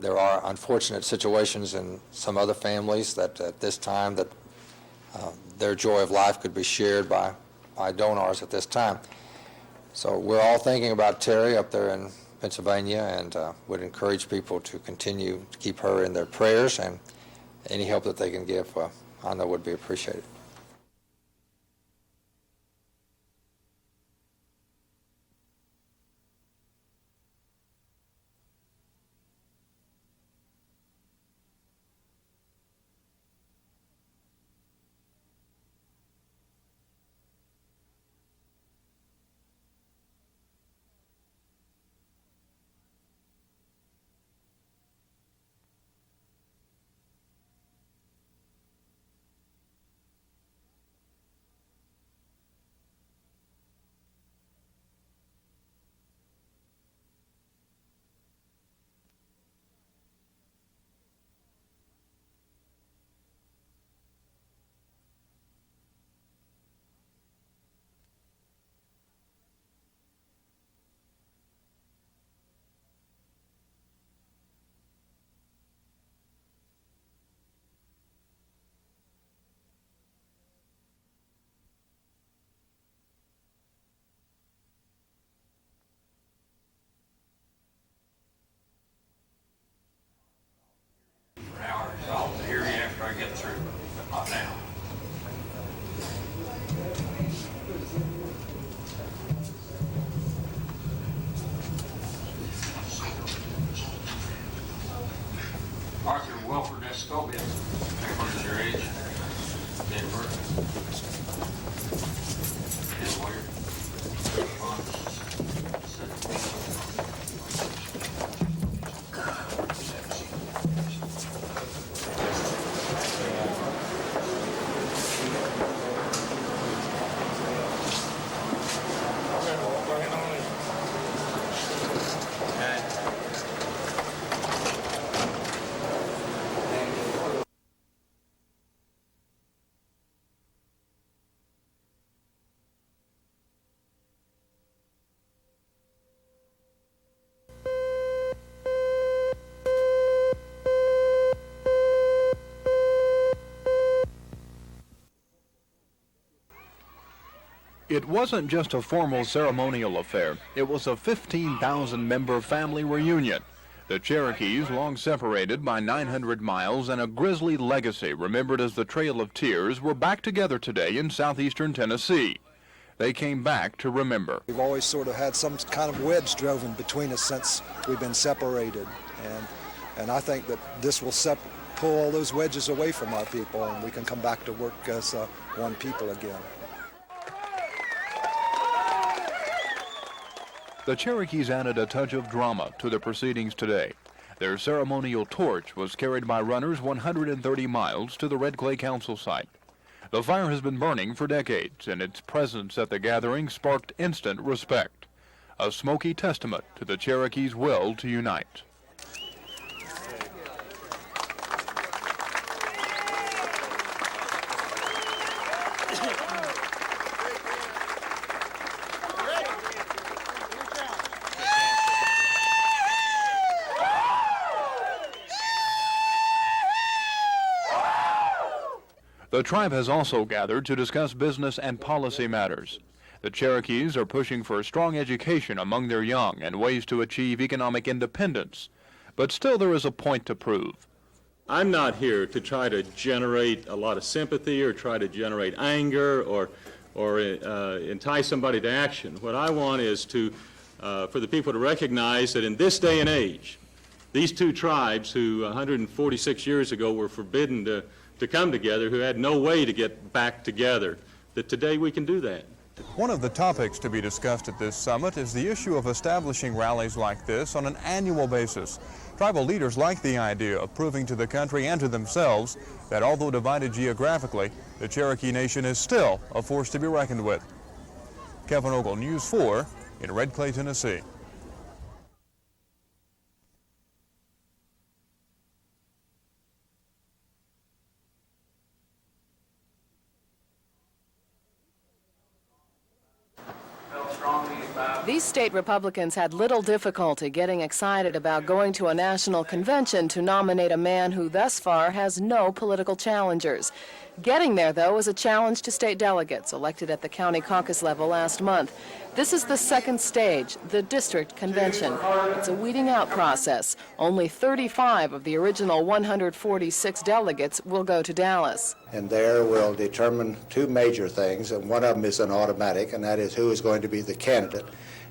there are unfortunate situations in some other families that at this time that their joy of life could be shared by donors at this time. So we're all thinking about Terri up there in Pennsylvania, and would encourage people to continue to keep her in their prayers, and any help that they can give, I know would be appreciated. It wasn't just a formal ceremonial affair. It was a 15,000-member family reunion. The Cherokees, long separated by 900 miles and a grisly legacy remembered as the Trail of Tears, were back together today in southeastern Tennessee. They came back to remember. We've always sort of had some kind of wedge driven between us since we've been separated. And I think that this will pull all those wedges away from our people, and we can come back to work as one people again. The Cherokees added a touch of drama to the proceedings today. Their ceremonial torch was carried by runners 130 miles to the Red Clay Council site. The fire has been burning for decades, and its presence at the gathering sparked instant respect, a smoky testament to the Cherokees' will to unite. The tribe has also gathered to discuss business and policy matters. The Cherokees are pushing for a strong education among their young and ways to achieve economic independence. But still there is a point to prove. I'm not here to try to generate a lot of sympathy or try to generate anger or entice somebody to action. What I want is for the people to recognize that in this day and age, these two tribes who 146 years ago were forbidden to come together, who had no way to get back together, that today we can do that. One of the topics to be discussed at this summit is the issue of establishing rallies like this on an annual basis. Tribal leaders like the idea of proving to the country and to themselves that although divided geographically, the Cherokee Nation is still a force to be reckoned with. Kevin Ogle, News 4 in Red Clay, Tennessee. Strongly about These state Republicans had little difficulty getting excited about going to a national convention to nominate a man who thus far has no political challengers. Getting there, though, is a challenge to state delegates elected at the county caucus level last month. This is the second stage, the district convention. It's a weeding out process. Only 35 of the original 146 delegates will go to Dallas. And there we'll determine two major things, and one of them is an automatic, and that is who is going to be the candidate.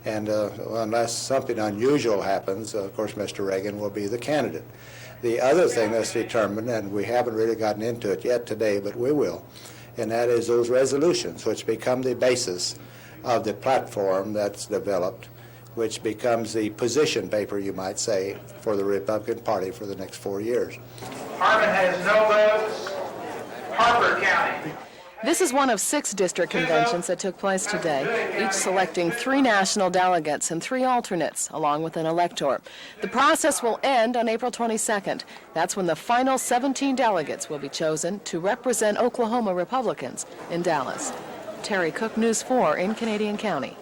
And unless something unusual happens, of course, Mr. Reagan will be the candidate. The other thing that's determined, and we haven't really gotten into it yet today, but we will, and that is those resolutions, which become the basis of the platform that's developed, which becomes the position paper, you might say, for the Republican Party for the next 4 years. Harmon has no votes. Harper County. This is one of 6 district conventions that took place today, each selecting 3 national delegates and 3 alternates, along with an elector. The process will end on April 22nd. That's when the final 17 delegates will be chosen to represent Oklahoma Republicans in Dallas. Terry Cook, News 4 in Canadian County.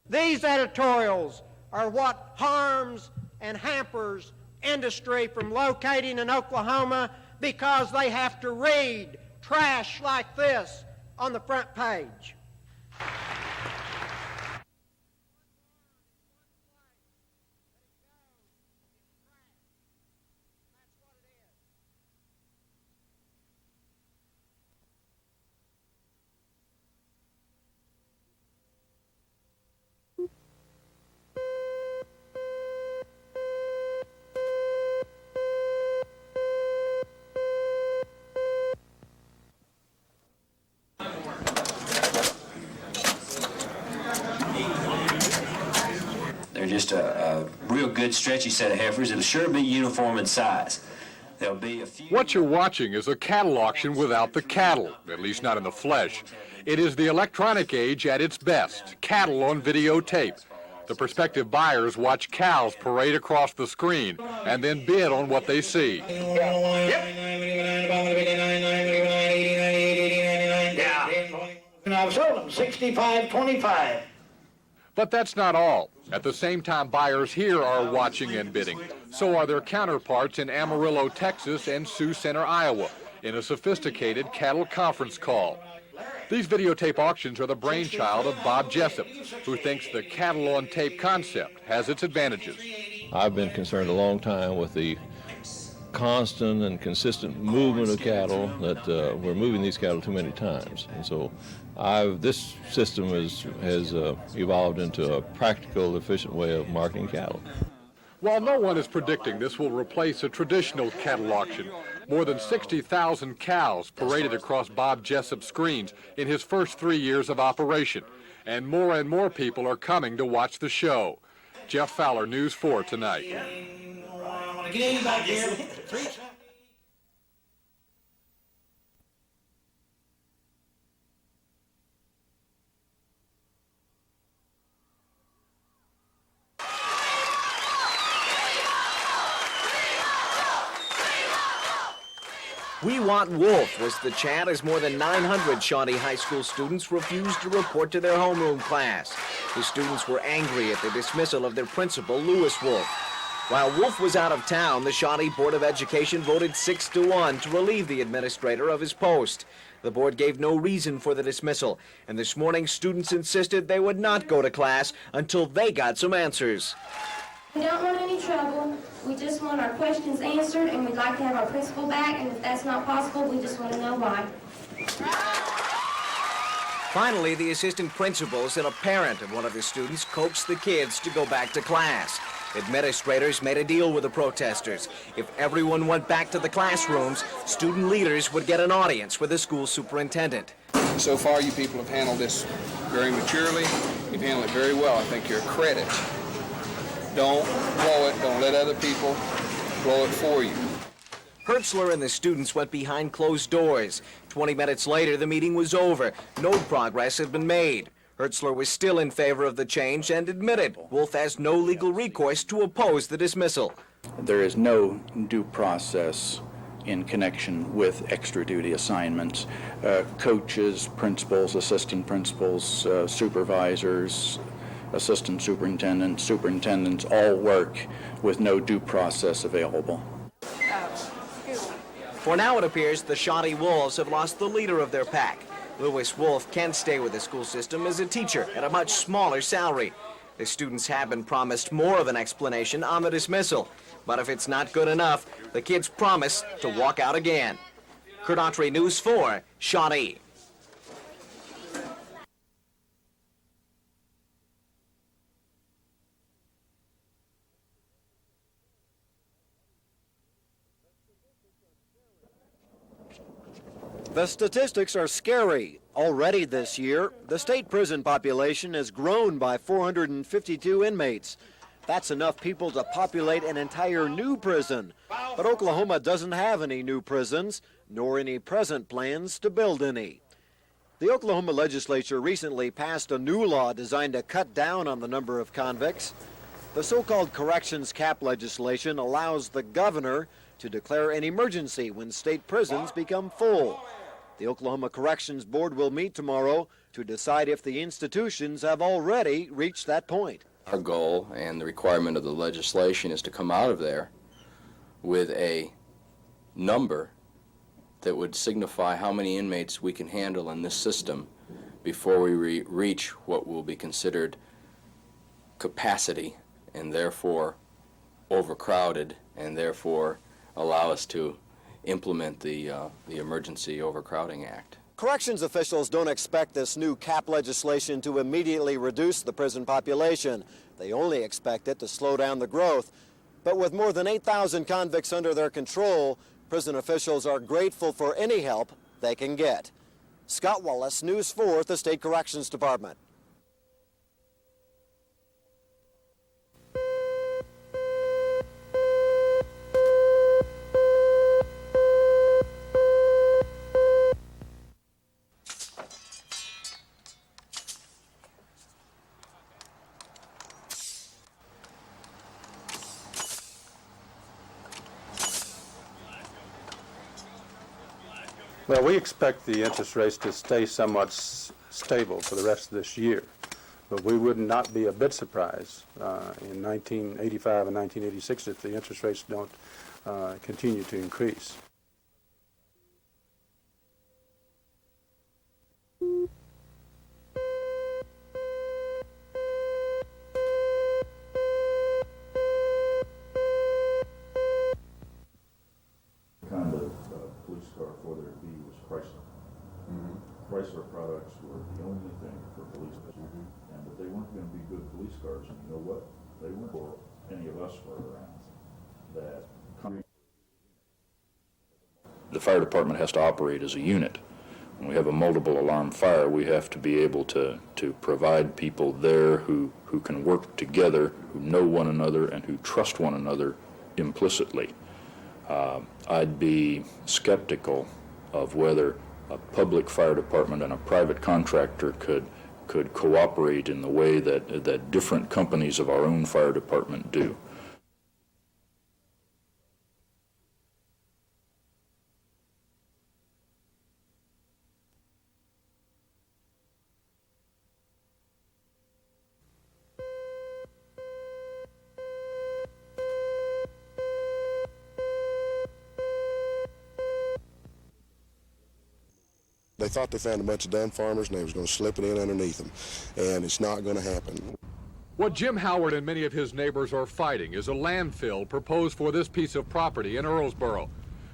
These editorials are what harms and hampers industry from locating in Oklahoma because they have to read trash like this on the front page. They're just a real good stretchy set of heifers. It'll sure be uniform in size. There'll be a few... What you're watching is a cattle auction without the cattle, at least not in the flesh. It is the electronic age at its best, cattle on videotape. The prospective buyers watch cows parade across the screen and then bid on what they see. And I've sold them 65-25. But that's not all. At the same time, buyers here are watching and bidding. So are their counterparts in Amarillo, Texas, and Sioux Center, Iowa, in a sophisticated cattle conference call. These videotape auctions are the brainchild of Bob Jessup, who thinks the cattle on tape concept has its advantages. I've been concerned a long time with the constant and consistent movement of cattle, that we're moving these cattle too many times. And so this system has evolved into a practical, efficient way of marketing cattle. While no one is predicting this will replace a traditional cattle auction, more than 60,000 cows paraded across Bob Jessup's screens in his first 3 years of operation, and more people are coming to watch the show. Jeff Fowler, News 4 Tonight. "We want Wolf" was the chant as more than 900 Shawnee High School students refused to report to their homeroom class. The students were angry at the dismissal of their principal, Lewis Wolf. While Wolf was out of town, the Shawnee Board of Education voted 6-1 to relieve the administrator of his post. The board gave no reason for the dismissal, and this morning students insisted they would not go to class until they got some answers. We don't want any trouble. We just want our questions answered, and we'd like to have our principal back, and if that's not possible, we just want to know why. Finally, the assistant principals and a parent of one of the students coaxed the kids to go back to class. Administrators made a deal with the protesters. If everyone went back to the classrooms, student leaders would get an audience with the school superintendent. So far, you people have handled this very maturely. You've handled it very well. I think you're a credit. Don't blow it. Don't let other people blow it for you. Hertzler and the students went behind closed doors. 20 minutes later, the meeting was over. No progress had been made. Hertzler was still in favor of the change and admitted Wolf has no legal recourse to oppose the dismissal. There is no due process in connection with extra duty assignments. Coaches, principals, assistant principals, supervisors, assistant superintendents, superintendents all work with no due process available. For now, it appears the Shawnee Wolves have lost the leader of their pack. Lewis Wolf can stay with the school system as a teacher at a much smaller salary. The students have been promised more of an explanation on the dismissal. But if it's not good enough, the kids promise to walk out again. Kurt Autry, News 4, Shawnee. The statistics are scary. Already this year, the state prison population has grown by 452 inmates. That's enough people to populate an entire new prison. But Oklahoma doesn't have any new prisons, nor any present plans to build any. The Oklahoma legislature recently passed a new law designed to cut down on the number of convicts. The so-called corrections cap legislation allows the governor to declare an emergency when state prisons become full. The Oklahoma Corrections Board will meet tomorrow to decide if the institutions have already reached that point. Our goal and the requirement of the legislation is to come out of there with a number that would signify how many inmates we can handle in this system before we reach what will be considered capacity and therefore overcrowded and therefore allow us to implement the Emergency Overcrowding Act. Corrections officials don't expect this new cap legislation to immediately reduce the prison population. They only expect it to slow down the growth. But with more than 8,000 convicts under their control, prison officials are grateful for any help they can get. Scott Wallace, News 4 at the State Corrections Department. Well, we expect the interest rates to stay somewhat stable for the rest of this year, but we would not be a bit surprised in 1985 and 1986 if the interest rates don't continue to increase. Police car for there to be was Chrysler. Chrysler products were the only thing for police cars, and but they weren't going to be good police cars. And you know what? They weren't for any of us were around. That the fire department has to operate as a unit. When we have a multiple alarm fire, we have to be able to provide people there who can work together, who know one another, and who trust one another implicitly. I'd be skeptical of whether a public fire department and a private contractor could cooperate in the way that different companies of our own fire department do. They thought they found a bunch of dun farmers and they was going to slip it in underneath them, and it's not going to happen. What Jim Howard and many of his neighbors are fighting is a landfill proposed for this piece of property in Earlsboro.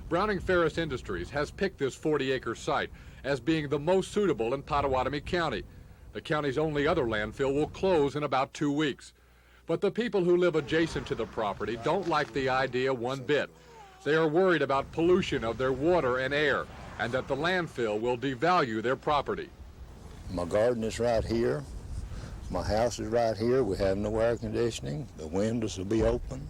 Browning Ferris Industries has picked this 40-acre site as being the most suitable in Pottawatomie County. The county's only other landfill will close in about 2 weeks. But the people who live adjacent to the property don't like the idea one bit. They are worried about pollution of their water and air, and that the landfill will devalue their property. My garden is right here. My house is right here. We have no air conditioning. The windows will be open.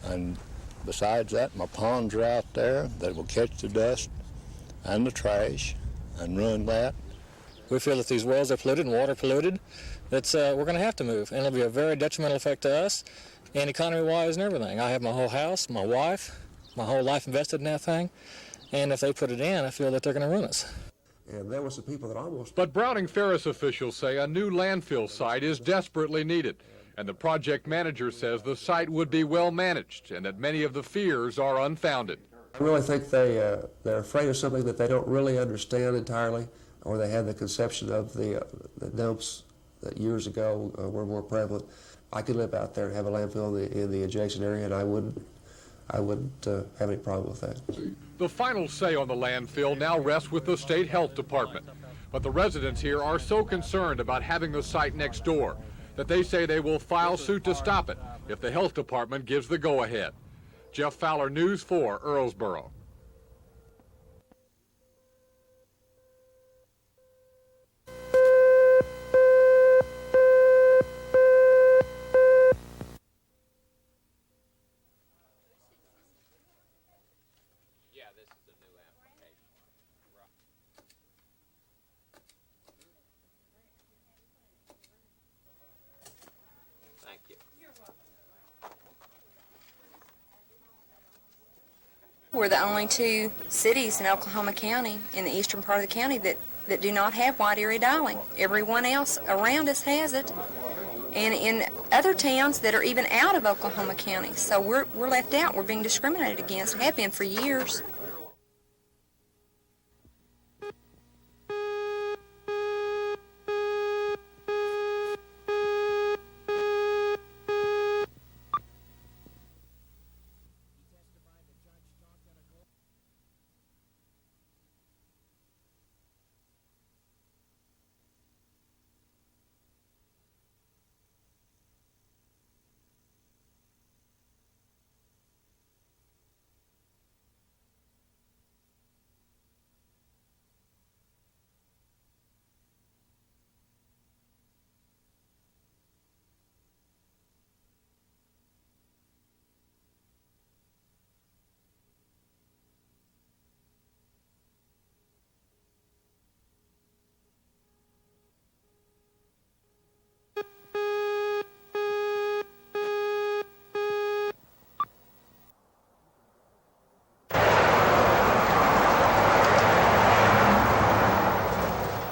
And besides that, my ponds are out there that will catch the dust and the trash and ruin that. We feel that these wells are polluted and water polluted, that we're going to have to move. And it'll be a very detrimental effect to us and economy-wise and everything. I have my whole house, my wife, my whole life invested in that thing. And if they put it in, I feel that they're going to ruin us. And there were some people that almost... But Browning Ferris officials say a new landfill site is desperately needed. And the project manager says the site would be well managed and that many of the fears are unfounded. I really think they're afraid of something that they don't really understand entirely, or they have the conception of the dumps that years ago were more prevalent. I could live out there and have a landfill in the adjacent area, and I wouldn't have any problem with that. The final say on the landfill now rests with the state health department. But the residents here are so concerned about having the site next door that they say they will file suit to stop it if the health department gives the go-ahead. Jeff Fowler, News 4, Earlsboro. We're the only two cities in Oklahoma County, in the eastern part of the county, that do not have wide area dialing. Everyone else around us has it, and in other towns that are even out of Oklahoma County. So we're left out. We're being discriminated against, have been for years.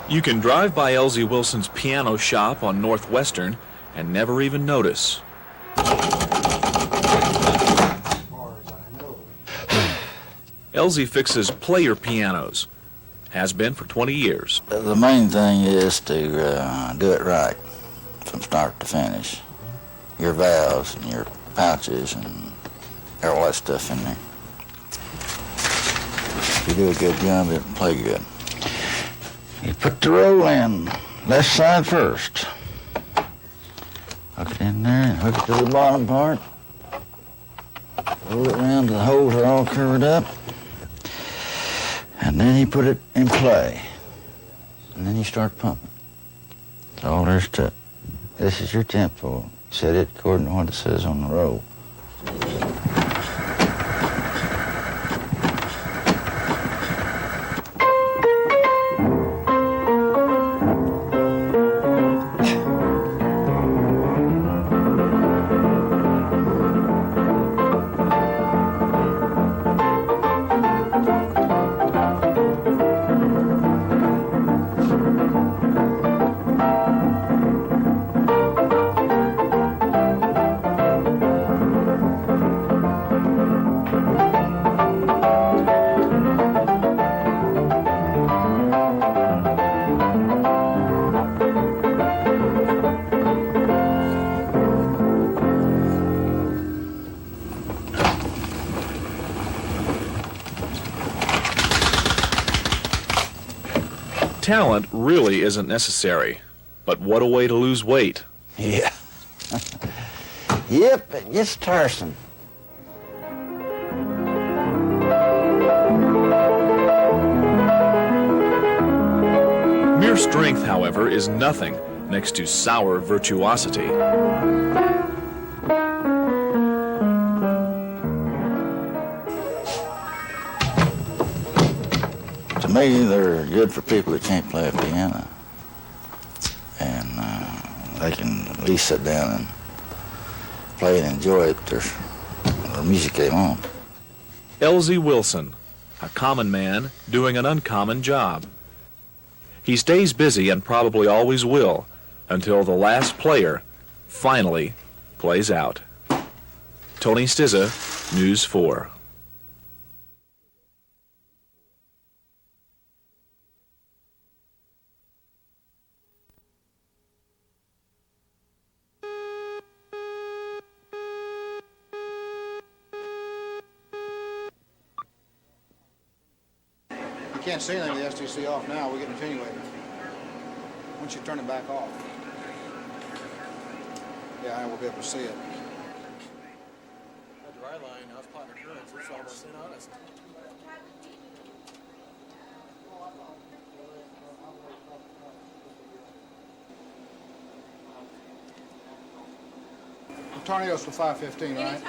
You can drive by Elsie Wilson's piano shop on Northwestern and never even notice. Elsie fixes player pianos. Has been for 20 years. The main thing is to do it right from start to finish. Your valves and your pouches and all that stuff in there. If you do a good job, it'll play good. You put the roll in, left side first. Hook it in there and hook it to the bottom part. Roll it around till the holes are all covered up. And then you put it in play. And then you start pumping. That's all there's to it. This is your tempo. Set it according to what it says on the roll. Talent really isn't necessary, but what a way to lose weight. Yeah. Yep, it gets tiresome. Mere strength, however, is nothing next to sour virtuosity. To me, they're good for people that can't play a piano. And they can at least sit down and play and enjoy it, their music they want. Elsie Wilson, a common man doing an uncommon job. He stays busy and probably always will until the last player finally plays out. Tony Stizza, News 4. You can't see anything with the STC off now. We get an attenuator. Once you turn it back off. Yeah, I will be able to see it. That dry line, I was plotting occurrence, it's almost honest. The tornadoes for 5:15, right?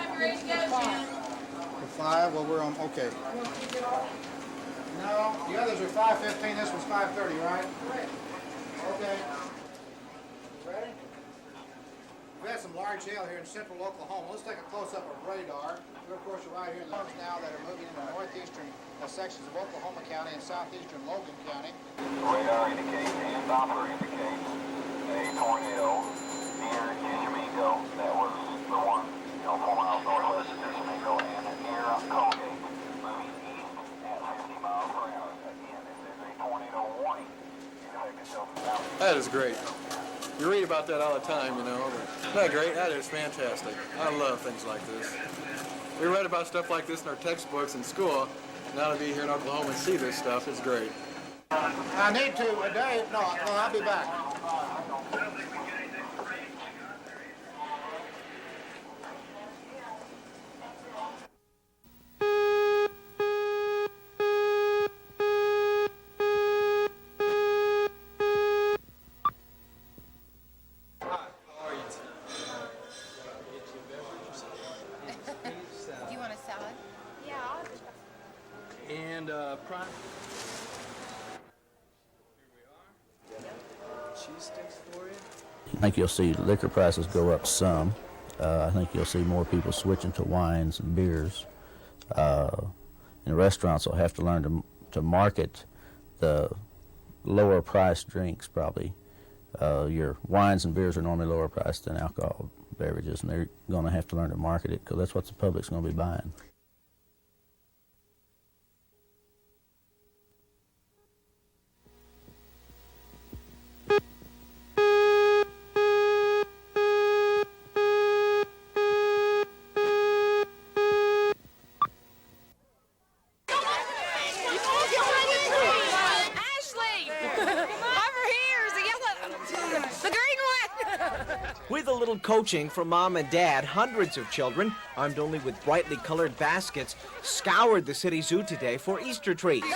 For 5, well, we're on, okay. No, the others are 5:15, this one's 5:30, right? Okay. Ready? We had some large hail here in central Oklahoma. Let's take a close-up of radar. We're, of course, right here in the now that are moving into northeastern sections of Oklahoma County and southeastern Logan County. Radar indicates and Doppler indicates a tornado near Tishomingo. That was the one, 4 miles northwest of Tishomingo, and near Colgate, moving east at 50 miles per hour. Again, this is a tornado warning. That is great. You read about that all the time, you know. Isn't that great? That is fantastic. I love things like this. We read about stuff like this in our textbooks in school. Now to be here in Oklahoma and see this stuff is great. I need to, Dave. No, I'll be back. I think you'll see liquor prices go up some. I think you'll see more people switching to wines and beers. And restaurants will have to learn to market the lower priced drinks probably. Your wines and beers are normally lower priced than alcohol beverages, and they're going to have to learn to market it because that's what the public's going to be buying. With a little coaching from Mom and Dad, hundreds of children, armed only with brightly colored baskets, scoured the city zoo today for Easter treats.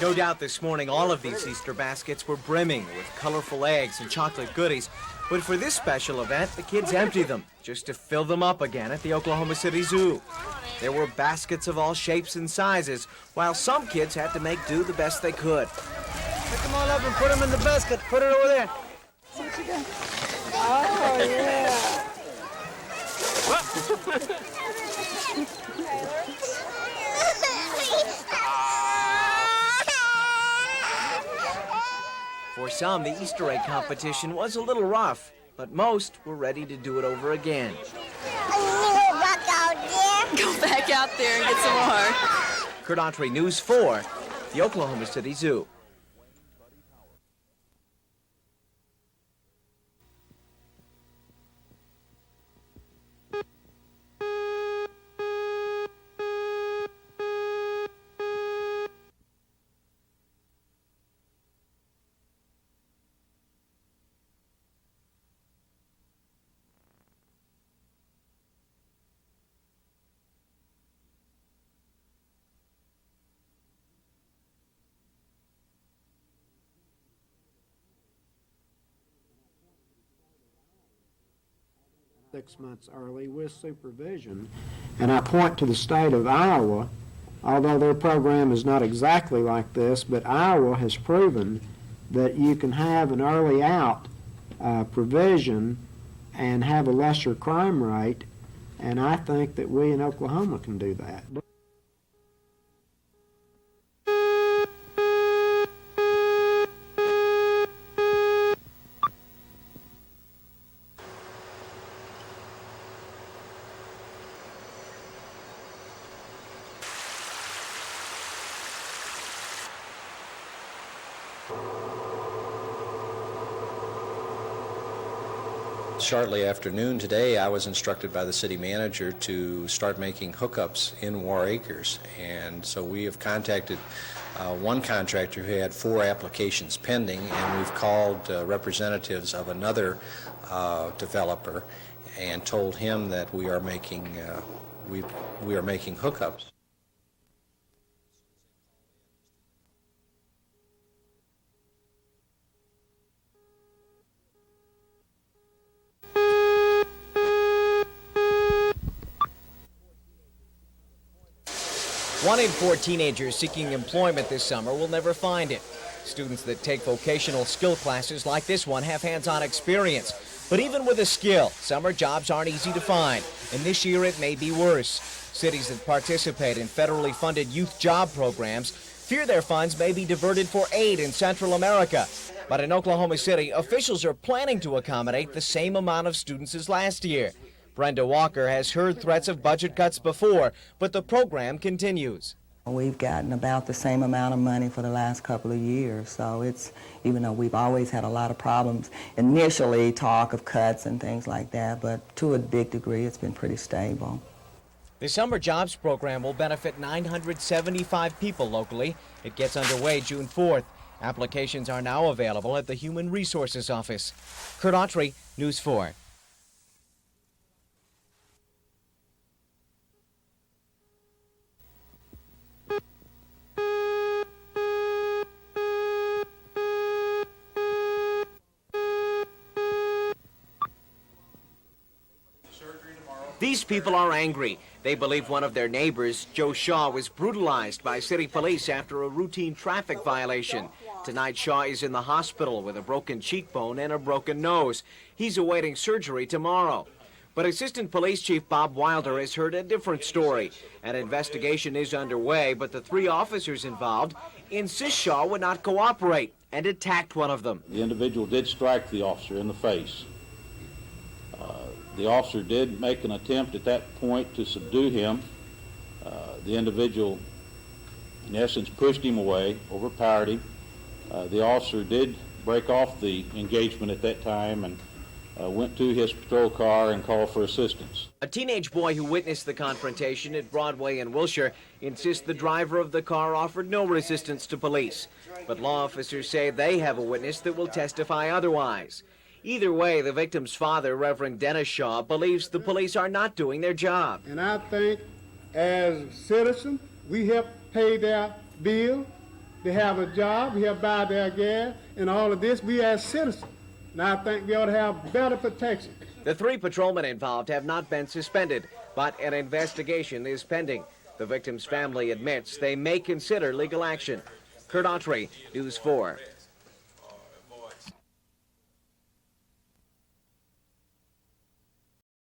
No doubt this morning all of these Easter baskets were brimming with colorful eggs and chocolate goodies. But for this special event, the kids emptied them just to fill them up again at the Oklahoma City Zoo. There were baskets of all shapes and sizes, while some kids had to make do the best they could. Pick them all up and put them in the basket. Put it over there. See what you got. Oh, For some, the Easter egg competition was a little rough, but most were ready to do it over again. Go back out there and get some more. Kurt Entre, News 4, the Oklahoma City Zoo. 6 months early with supervision. And I point to the state of Iowa, although their program is not exactly like this, but Iowa has proven that you can have an early out provision and have a lesser crime rate, and I think that we in Oklahoma can do that. Shortly after noon today, I was instructed by the city manager to start making hookups in Warr Acres. And so we have contacted one contractor who had 4 applications pending, and we've called representatives of another developer and told him that we are making hookups. One in 4 teenagers seeking employment this summer will never find it. Students that take vocational skill classes like this one have hands-on experience. But even with a skill, summer jobs aren't easy to find, and this year it may be worse. Cities that participate in federally funded youth job programs fear their funds may be diverted for aid in Central America. But in Oklahoma City, officials are planning to accommodate the same amount of students as last year. Brenda Walker has heard threats of budget cuts before, but the program continues. We've gotten about the same amount of money for the last couple of years, so it's, even though we've always had a lot of problems, initially talk of cuts and things like that, but to a big degree it's been pretty stable. The summer jobs program will benefit 975 people locally. It gets underway June 4th. Applications are now available at the Human Resources Office. Kurt Autry, News 4. These people are angry. They believe one of their neighbors, Joe Shaw, was brutalized by city police after a routine traffic violation. Tonight, Shaw is in the hospital with a broken cheekbone and a broken nose. He's awaiting surgery tomorrow. But Assistant Police Chief Bob Wilder has heard a different story. An investigation is underway, but the 3 officers involved insist Shaw would not cooperate and attacked one of them. The individual did strike the officer in the face. The officer did make an attempt at that point to subdue him. The individual, in essence, pushed him away, overpowered him. The officer did break off the engagement at that time and went to his patrol car and called for assistance. A teenage boy who witnessed the confrontation at Broadway in Wilshire insists the driver of the car offered no resistance to police. But law officers say they have a witness that will testify otherwise. Either way, the victim's father, Reverend Dennis Shaw, believes the police are not doing their job. And I think as citizens, we help pay their bill, they have a job, we help buy their gas, and all of this, we as citizens. And I think we ought to have better protection. The 3 patrolmen involved have not been suspended, but an investigation is pending. The victim's family admits they may consider legal action. Kurt Autry, News 4.